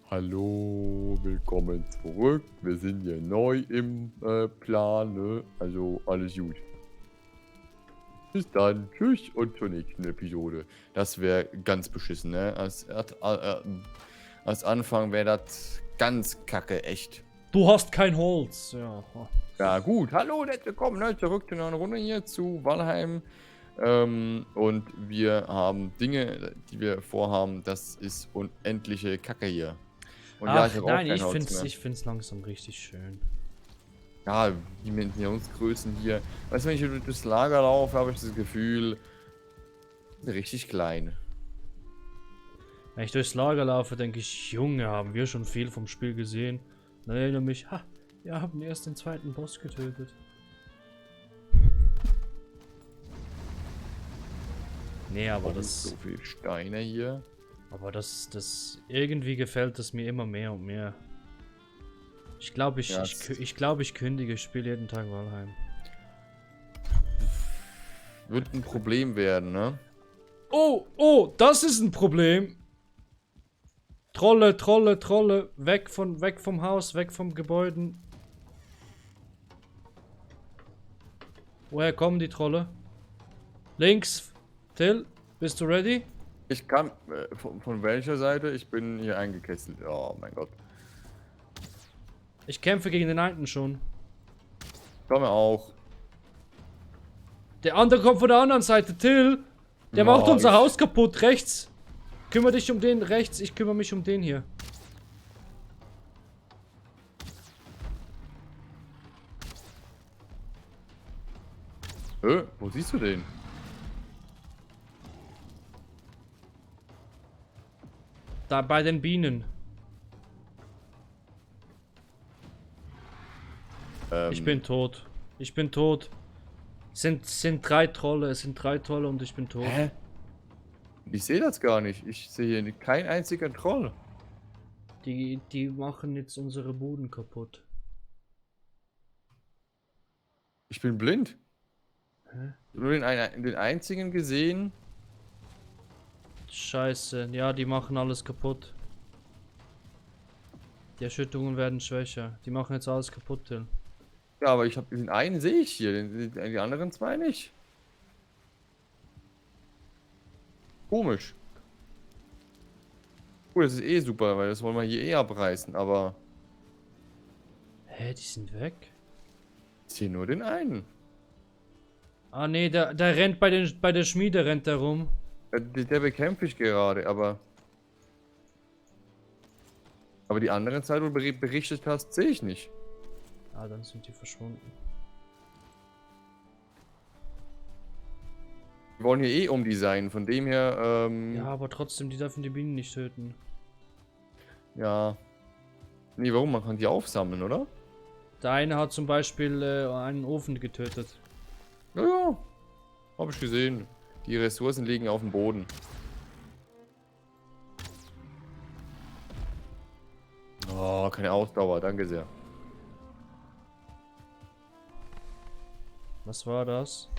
Hallo, willkommen zurück. Wir sind hier neu im Plan, ne? Also alles gut. Bis dann, tschüss und zur nächsten Episode. Das wäre ganz beschissen, ne? Als Anfang wäre das ganz kacke, echt. Du hast kein Holz. Ja. Ja gut, hallo, herzlich willkommen, ne? Zurück zu einer Runde hier zu Valheim. Und wir haben Dinge, die wir vorhaben. Das ist unendliche Kacke hier. Und ja, ich Ach habe auch nein, kein Holz mehr. ich find's langsam richtig schön. Ja, Dimensionsgrößen hier. Weißt du, wenn ich hier durchs Lager laufe, habe ich das Gefühl, richtig klein. Wenn ich durchs Lager laufe, denke ich, Junge, haben wir schon viel vom Spiel gesehen. Dann erinnere mich, ha, wir haben erst den zweiten Boss getötet. Nee, aber So viel Steine hier. das irgendwie gefällt es mir immer mehr und mehr. Ich glaube, Ja, ich kündige, spiele jeden Tag Valheim. wird ein Problem werden, ne? Oh, das ist ein Problem. Trolle, weg vom Haus, weg vom Gebäuden. Woher kommen die Trolle? Links. Till, bist du ready? Ich kann, von welcher Seite? Ich bin hier eingekesselt. Oh mein Gott. Ich kämpfe gegen den einen schon. Komme auch. Der andere kommt von der anderen Seite, Till. Der macht unser ich- Haus kaputt, rechts. Kümmere dich um den rechts, ich kümmere mich um den hier. Wo siehst du den? Da bei den Bienen. Ich bin tot. Ich bin tot. Sind drei Trolle, es sind drei Trolle und ich bin tot. Hä? Ich sehe das gar nicht. Ich sehe hier kein einziger Troll. Die machen jetzt unsere Buden kaputt. Ich bin blind. Hä? Ich habe nur den einzigen gesehen. Scheiße, ja, die machen alles kaputt. Die Erschütterungen werden schwächer. Die machen jetzt alles kaputt, Till. Ja, aber ich habe den einen sehe ich hier, die anderen zwei nicht. Komisch. Cool, das ist eh super, weil das wollen wir hier eh abreißen, aber Hä, die sind weg? ich sehe nur den einen. Ah nee, der rennt bei der Schmiede rennt der rum. Der bekämpfe ich gerade, aber die anderen zwei, wo du berichtet hast, sehe ich nicht. Ah, dann sind die verschwunden. Wir wollen hier eh umdesignen, von dem her, Ja, aber trotzdem, die dürfen die Bienen nicht töten. ja. Nee, warum? Man kann die aufsammeln, oder? Der eine hat zum Beispiel einen Ofen getötet. Ja, ja. Hab ich gesehen. Die Ressourcen liegen auf dem Boden. Oh, keine Ausdauer, danke sehr. Was war das?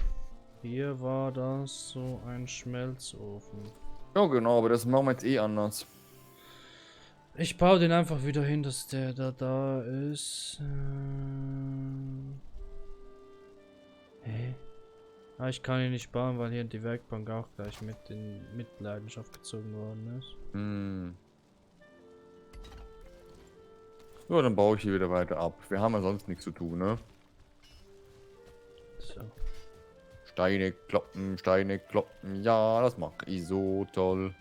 Hier war das so ein Schmelzofen. Ja, genau, aber das machen wir jetzt eh anders. Ich baue den einfach wieder hin, dass der da ist. Hä? Ah, ich kann ihn nicht bauen, weil hier die Werkbank auch gleich mit in Mitleidenschaft gezogen worden ist. Hm. Ja, dann baue ich hier wieder weiter ab. Wir haben ja sonst nichts zu tun, ne? So. Steine kloppen. Ja, das mache ich so toll.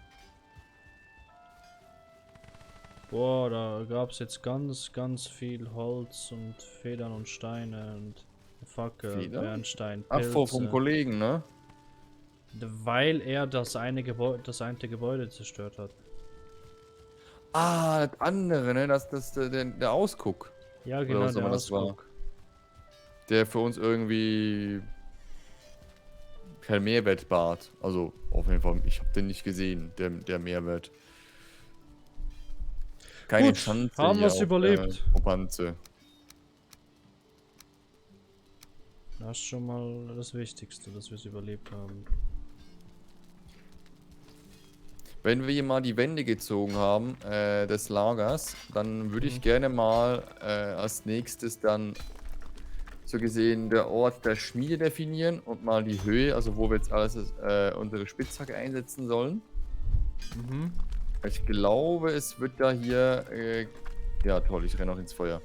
Boah, da gab es jetzt ganz viel Holz und Federn und Steine und Fackel, Federn? Bernstein, Ach, vom Pilze. Kollegen, ne? Weil er das eine Gebäude zerstört hat. Ah, das andere, ne? Der Ausguck. Ja, Oder genau, was auch der immer das war. Ausguck. Der für uns irgendwie kein Mehrwert bat. Also, auf jeden Fall, ich habe den nicht gesehen, der Mehrwert. Keine Gut, Chance. haben hier wir's auf, überlebt. Propanze. Das ist schon mal das Wichtigste, dass wir es überlebt haben. wenn wir hier mal die Wände gezogen haben, des Lagers, dann würde ich gerne mal als nächstes dann so gesehen der Ort der Schmiede definieren und mal die Höhe, also wo wir jetzt alles unsere Spitzhacke einsetzen sollen. Mhm. Ich glaube, es wird da hier. Ja, toll, ich renne auch ins Feuer.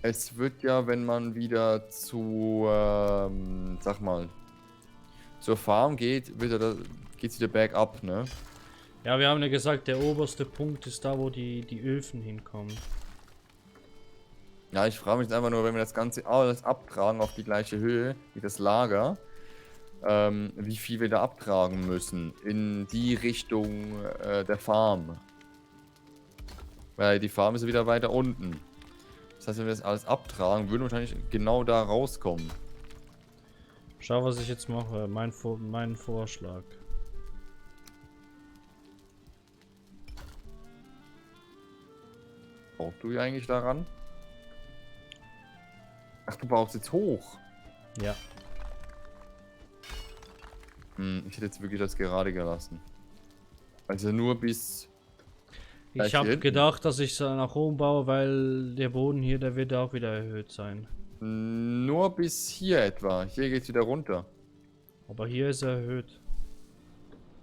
Es wird ja, wenn man wieder zu, sag mal, zur Farm geht, geht's wieder bergab, ne? Ja, wir haben ja gesagt, der oberste Punkt ist da, wo die Öfen hinkommen. Ja, ich frage mich jetzt einfach nur, wenn wir das Ganze alles abtragen auf die gleiche Höhe wie das Lager, wie viel wir da abtragen müssen in die Richtung der Farm. Weil die Farm ist ja wieder weiter unten. Das heißt, wenn wir das alles abtragen, würden wir wahrscheinlich genau da rauskommen. Schau, was ich jetzt mache. Mein Vorschlag. Brauchst du eigentlich daran? Ach, du brauchst jetzt hoch. Ja. Ich hätte jetzt wirklich das gerade gelassen. Also nur bis... Ich habe gedacht, dass ich es nach oben baue, weil der Boden hier, der wird auch wieder erhöht sein. Nur bis hier etwa. Hier geht's wieder runter. Aber hier ist er erhöht.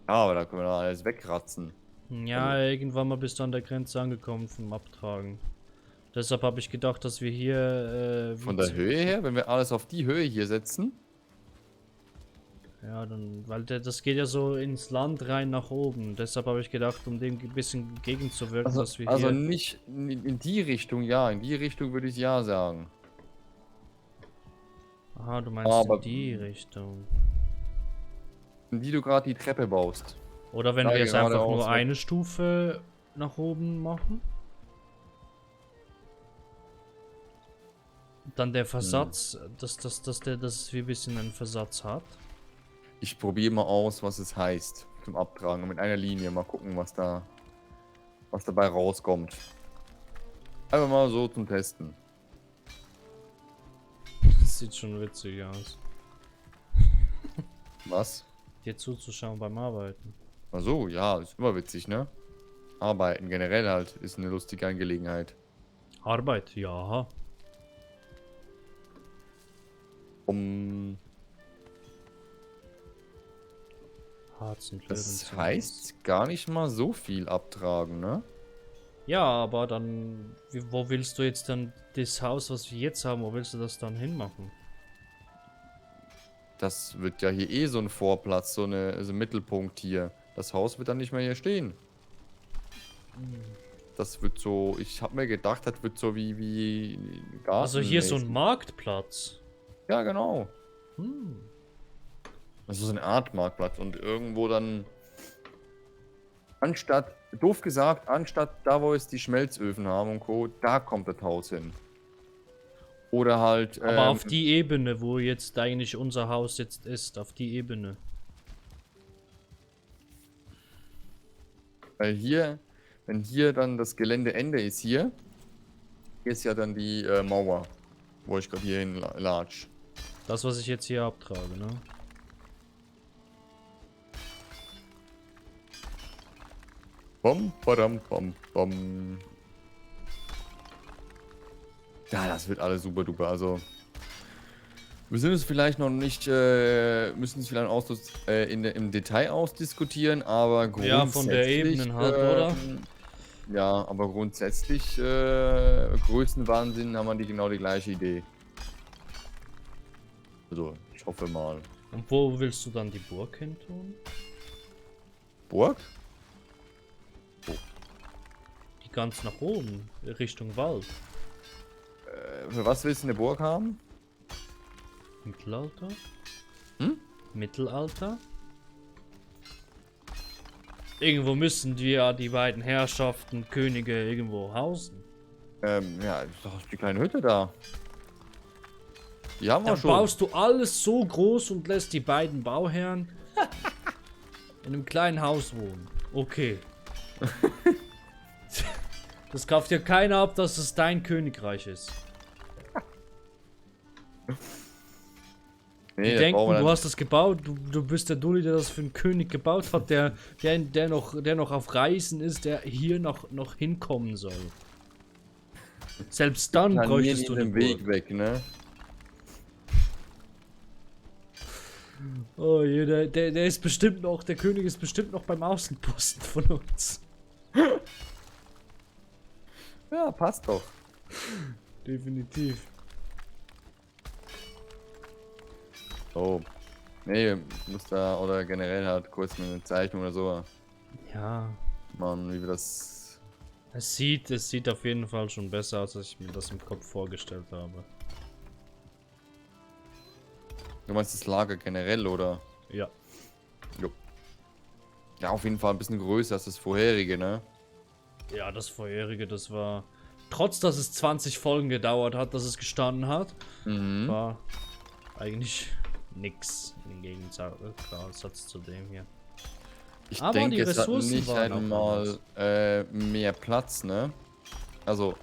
Ja, aber da können wir doch alles wegratzen. Ja, Also. irgendwann mal bist du an der Grenze angekommen vom Abtragen. Deshalb habe ich gedacht, dass wir hier... Von der Höhe her, wenn wir alles auf die Höhe hier setzen. Ja, dann, weil das geht ja so ins Land rein nach oben. Deshalb habe ich gedacht, um dem ein bisschen gegenzuwirken, dass wir Also hier... nicht in die Richtung, ja. In die Richtung würde ich ja sagen. Aha, du meinst Aber in die Richtung. in die du gerade die Treppe baust. Oder wenn Da wir jetzt einfach geradeaus, nur ne? eine Stufe nach oben machen. Dann der Versatz, dass wir ein bisschen einen Versatz hat. Ich probiere mal aus, was es heißt zum Abtragen. Mit einer Linie. Mal gucken, was dabei rauskommt. Einfach mal so zum Testen. Das sieht schon witzig aus. Was? Dir zuzuschauen beim Arbeiten. Ach so, ja, ist immer witzig, ne? Arbeiten generell halt ist eine lustige Angelegenheit. Arbeit, ja. Das heißt gar nicht mal so viel abtragen, ne? Ja, aber dann, wo willst du jetzt dann das Haus, was wir jetzt haben, wo willst du das dann hinmachen? Das wird ja hier eh so ein Vorplatz, so ein Mittelpunkt hier. Das Haus wird dann nicht mehr hier stehen. Das wird so, ich habe mir gedacht, das wird so wie Garten. Also hier so ein Marktplatz. Ja, genau. Hm. Das ist so eine Art Marktplatz und irgendwo dann anstatt, doof gesagt, anstatt da, wo es die Schmelzöfen haben und Co., da kommt das Haus hin. Oder halt... Aber auf die Ebene, wo jetzt eigentlich unser Haus jetzt ist, auf die Ebene. Weil hier, wenn hier dann das Geländeende ist, hier ist ja dann die Mauer, wo ich gerade hier hin latsch. Das, was ich jetzt hier abtrage, ne? Bom, badam, bom, bom. Ja, das wird alles super duper. Also, wir sind es vielleicht noch nicht, müssen es vielleicht im Detail ausdiskutieren, aber grundsätzlich. Ja, von der Ebene halt, oder? Ja, aber grundsätzlich, Größenwahnsinn haben wir genau die gleiche Idee. Also, ich hoffe mal. Und wo willst du dann die Burg hin tun? Burg? Die ganz nach oben, Richtung Wald. Für was willst du eine Burg haben? Mittelalter? Hm? Mittelalter? Irgendwo müssen wir ja die beiden Herrschaften, Könige irgendwo hausen. Ja, ist doch die kleine Hütte da. Die haben wir Dann schon. baust du alles so groß und lässt die beiden Bauherren in einem kleinen Haus wohnen. Okay. Das kauft ja keiner ab, dass es dein Königreich ist. Die das brauchen denken, wir du dann. hast das gebaut, du bist der Dulli, der das für einen König gebaut hat, der noch auf Reisen ist, der hier noch hinkommen soll. Selbst dann Planieren bräuchtest du ihn eine den Weg Burg. weg, ne? Oh je, der ist bestimmt noch, der König ist bestimmt noch beim Außenposten von uns. Ja, passt doch. Definitiv. So. Nee, muss da, oder generell halt kurz eine Zeichnung oder so Ja, machen, wie wir das. es sieht auf jeden Fall schon besser aus, als ich mir das im Kopf vorgestellt habe. Du meinst das Lager generell, oder? Ja. Jo. Ja, auf jeden Fall ein bisschen größer als das vorherige, ne? Ja, das vorherige, das war. Trotz dass es 20 Folgen gedauert hat, dass es gestanden hat, Mhm. war eigentlich nix im Gegensatz zu dem hier. Ich Aber denke, die es hat Ressourcen nicht waren auch einmal mehr Platz, ne? Also,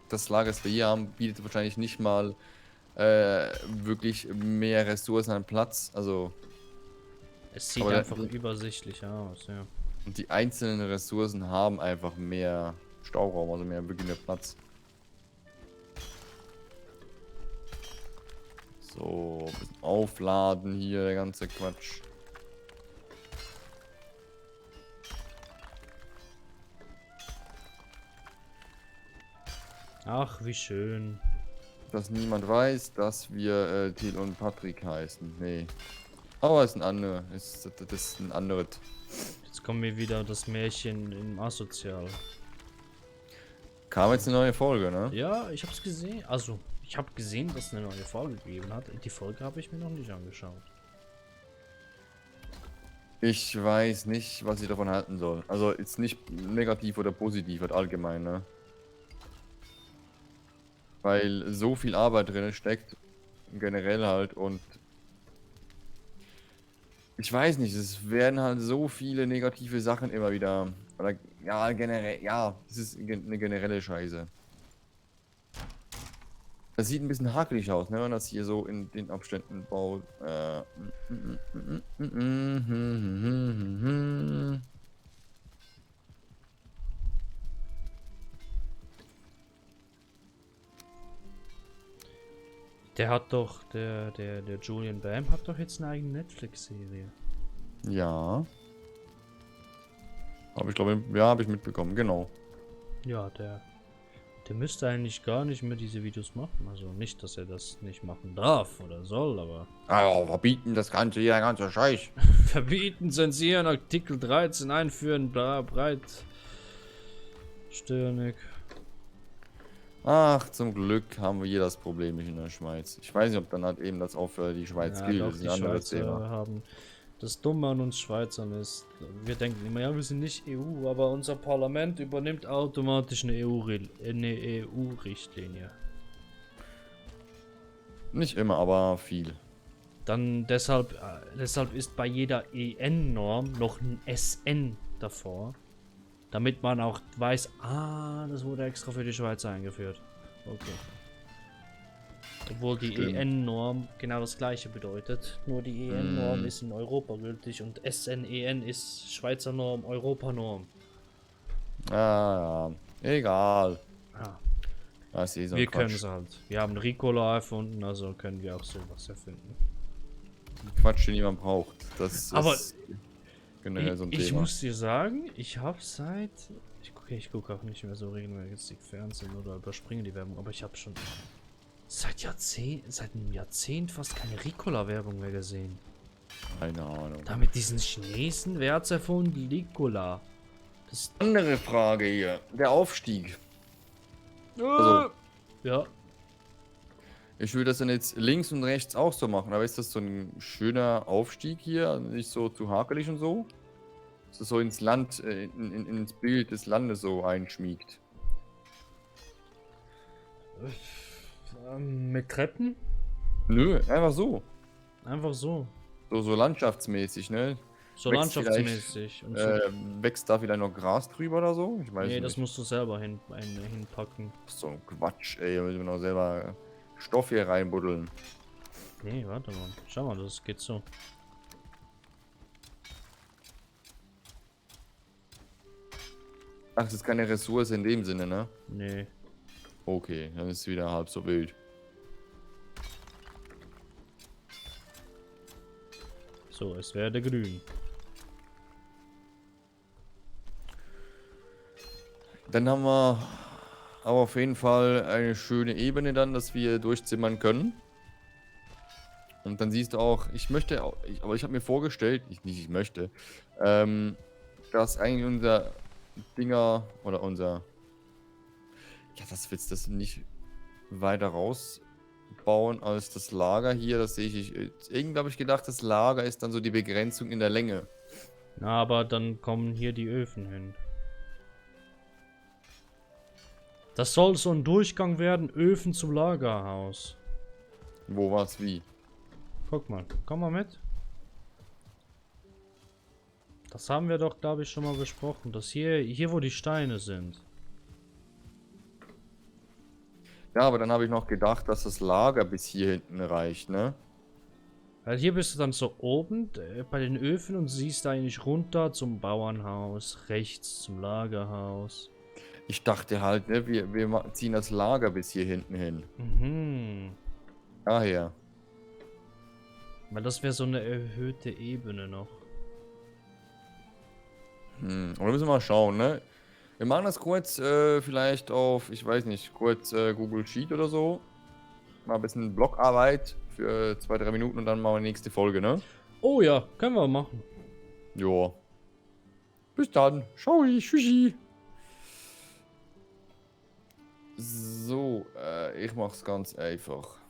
das Lager, das wir hier haben, bietet wahrscheinlich nicht mal wirklich mehr Ressourcen an Platz. Also, Es sieht aber einfach übersichtlich aus, ja. die einzelnen Ressourcen haben einfach mehr Stauraum, also wirklich mehr Platz. So, ein bisschen aufladen hier, der ganze Quatsch. Ach, wie schön. Dass niemand weiß, dass wir Till und Patrick heißen. Nee. Aber es ist ein anderer. Das ist ein anderes. Jetzt kommt mir wieder das Märchen im Asozial. Kam jetzt eine neue Folge, ne? Ja, ich hab's gesehen. Also, ich habe gesehen, dass es eine neue Folge gegeben hat. Die Folge habe ich mir noch nicht angeschaut. Ich weiß nicht, was ich davon halten soll. Also, ist nicht negativ oder positiv, halt allgemein, ne? Weil so viel Arbeit drin steckt, generell halt, und ich weiß nicht, es werden halt so viele negative Sachen immer wieder, oder ja, generell, ja, es ist eine generelle Scheiße. Das sieht ein bisschen hakelig aus, ne, wenn man das hier so in den Abständen baut. Der hat doch, der Julian Bam hat doch jetzt eine eigene Netflix-Serie. Ja. Habe ich glaube, ja, habe ich mitbekommen, genau. Ja, der müsste eigentlich gar nicht mehr diese Videos machen. Also nicht, dass er das nicht machen darf oder soll, aber Also, verbieten das Ganze hier, der ganze Scheiß. verbieten, zensieren, Artikel 13 einführen, bla, breit. Stirnig. Ach, zum Glück haben wir hier das Problem nicht in der Schweiz. Ich weiß nicht, ob dann halt eben das auch für die Schweiz Ja, gilt. doch, Das ist die ein anderes Schweizer Thema. haben. Das Dumme an uns Schweizern ist, wir denken immer, ja, wir sind nicht EU, aber unser Parlament übernimmt automatisch eine EU-Richtlinie. Nicht immer, aber viel. Dann deshalb ist bei jeder EN-Norm noch ein SN davor, damit man auch weiß, das wurde extra für die Schweiz eingeführt. Okay. Obwohl die Stimmt. EN-Norm genau das gleiche bedeutet. Nur die EN-Norm ist in Europa gültig und SNEN ist Schweizer Norm, Europanorm. Ah, ja. Egal. Ja, Das ist eh so ein wir Quatsch. können es halt. Wir haben Ricola erfunden, also können wir auch sowas erfinden. Quatsch, den niemand braucht. Das Aber ist generell so ein ich Thema. muss dir sagen, ich habe seit... Ich gucke auch nicht mehr so regelmäßig Fernsehen oder überspringe die Werbung, aber ich habe schon seit einem Jahrzehnt fast keine Ricola-Werbung mehr gesehen. Keine Ahnung. Da mit diesen Chinesen, wer hat's erfunden? Ricola. Das... Andere Frage hier. Der Aufstieg. Also, Ja. ich würde das dann jetzt links und rechts auch so machen. Aber ist das so ein schöner Aufstieg hier? Nicht so zu hakelig und so? Dass das so ins Land, ins Bild des Landes so einschmiegt. Mit Treppen? Nö, einfach so. Einfach so. So landschaftsmäßig, ne? So Wächst landschaftsmäßig. Und so. Wächst da vielleicht noch Gras drüber oder so? Ich weiß Nee, nicht. das musst du selber hinpacken. So ein Quatsch, ey. Da müssen wir noch selber Stoff hier reinbuddeln. Nee, warte mal. Schau mal, das geht so. Ach, das ist keine Ressource in dem Sinne, ne? Nee. Okay, dann ist es wieder halb so wild. So, es werde grün. Dann haben wir aber auf jeden Fall eine schöne Ebene dann, dass wir durchzimmern können. Und dann siehst du auch, ich möchte auch, aber ich habe mir vorgestellt, ich möchte, dass eigentlich unser Dinger oder unser, ja, das willst du nicht weiter rausbauen als das Lager hier. Das sehe ich. Irgendwie habe ich gedacht, das Lager ist dann so die Begrenzung in der Länge. Na, aber dann kommen hier die Öfen hin. Das soll so ein Durchgang werden, Öfen zum Lagerhaus. Wo was wie? Guck mal, komm mal mit. Das haben wir doch, glaube ich, schon mal besprochen. Dass hier wo die Steine sind. Ja, aber dann habe ich noch gedacht, dass das Lager bis hier hinten reicht, ne? Weil hier bist du dann so oben bei den Öfen und siehst eigentlich runter zum Bauernhaus, rechts zum Lagerhaus. Ich dachte halt, ne, wir ziehen das Lager bis hier hinten hin. Mhm. Daher. Weil das wäre so eine erhöhte Ebene noch. Aber da müssen wir mal schauen, ne? Wir machen das kurz, vielleicht auf, ich weiß nicht, kurz Google Sheet oder so. Mal ein bisschen Blockarbeit für 2, 3 Minuten und dann machen wir die nächste Folge, ne? Oh ja, können wir machen. Joa. Bis dann. Ciao, tschüssi. So, ich mach's ganz einfach.